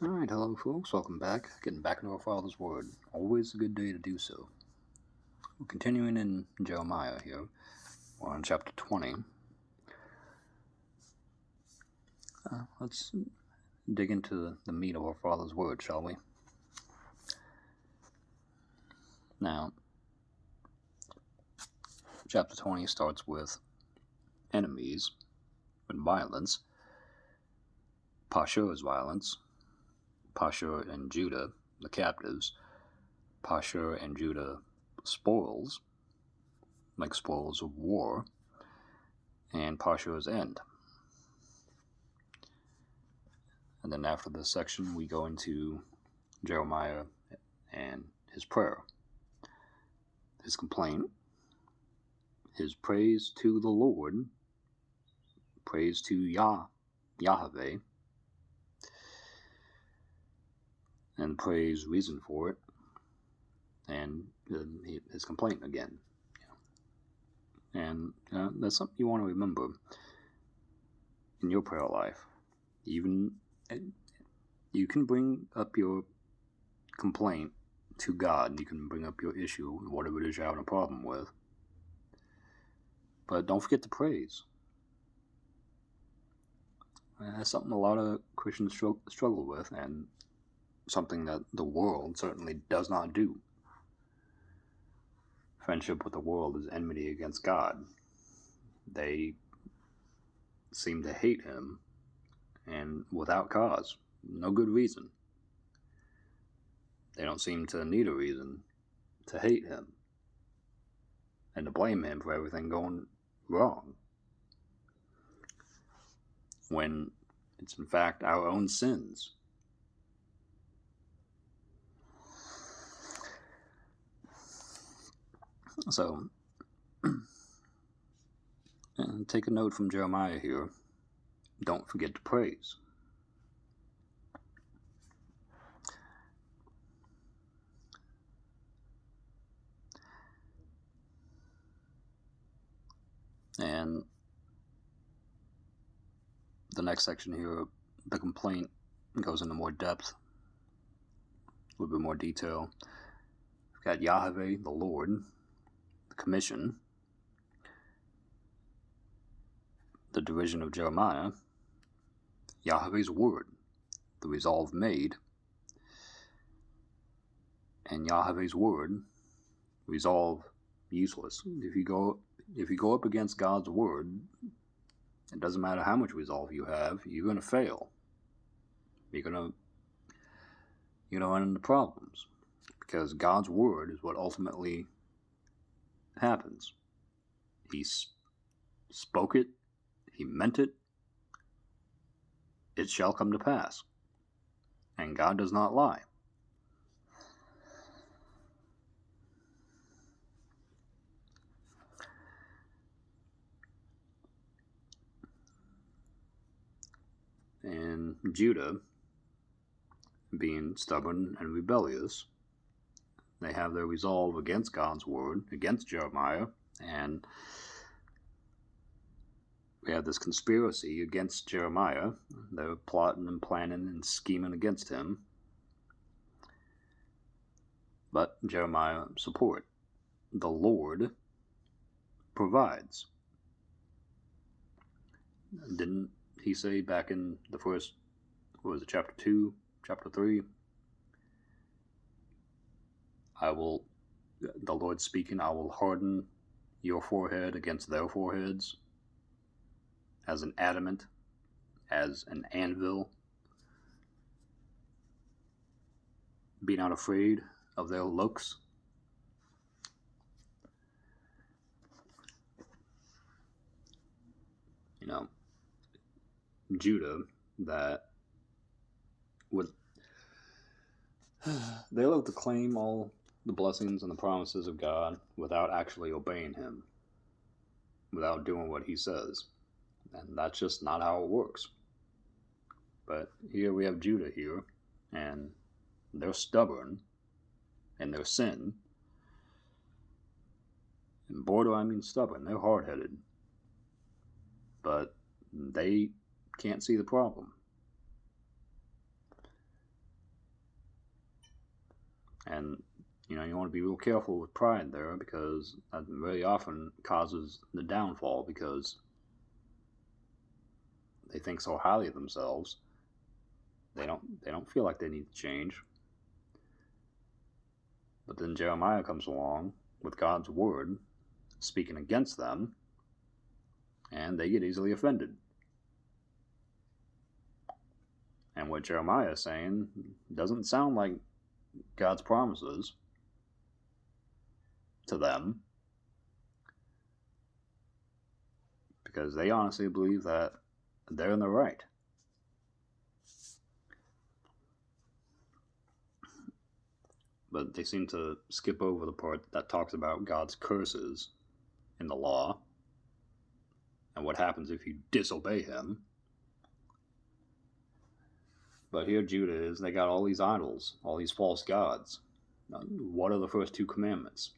Alright, hello folks, welcome back. Getting back into our Father's Word. Always a good day to do so. We're continuing in Jeremiah here. We're on chapter 20. Let's dig into the meat of our Father's Word, shall we? Now, chapter 20 starts with enemies and violence. Pashur's violence. Pashur and Judah, the captives. Pashur and Judah spoils, like spoils of war. And Pashur's end. And then after this section, we go into Jeremiah and his prayer, his complaint, his praise to the Lord, praise to Yahweh, and praise reason for it, and his complaint again. And that's something you want to remember in your prayer life. Even you can bring up your complaint to God. You can bring up your issue, whatever it is you're having a problem with. But don't forget to praise. That's something a lot of Christians struggle with, and something that the world certainly does not do. Friendship with the world is enmity against God. They seem to hate him, and without cause. No good reason. They don't seem to need a reason to hate him and to blame him for everything going wrong, when it's in fact our own sins. So, take a note from Jeremiah here. Don't forget to praise. And the next section here, the complaint, goes into more depth, a little bit more detail. We've got Yahweh, the Lord, the commission, the derision of Jeremiah, Yahweh's word, the resolve made, and Yahweh's word, resolve useless. If you go up against God's word, it doesn't matter how much resolve you have, you're going to fail. You're going to run into problems, because God's word is what ultimately happens. He spoke it, he meant it, it shall come to pass. And God does not lie. And Judah, being stubborn and rebellious, they have their resolve against God's word, against Jeremiah, and we have this conspiracy against Jeremiah. They're plotting and planning and scheming against him. But Jeremiah support. The Lord provides. Didn't he say back in the first, chapter 2, chapter 3? The Lord speaking, I will harden your forehead against their foreheads, as an adamant, as an anvil. Be not afraid of their looks. Judah, that they love to claim all the blessings and the promises of God without actually obeying him, without doing what he says. And that's just not how it works. But here we have Judah here, and they're stubborn in their sin. And boy, do I mean stubborn. They're hard-headed. But they can't see the problem. And, you want to be real careful with pride there, because that very often causes the downfall, because they think so highly of themselves. They don't feel like they need to change. But then Jeremiah comes along with God's word, speaking against them, and they get easily offended. And what Jeremiah is saying doesn't sound like God's promises to them, because they honestly believe that they're in the right. But they seem to skip over the part that talks about God's curses in the law and what happens if you disobey him. But here Judah is, they got all these idols, all these false gods. What are the first two commandments?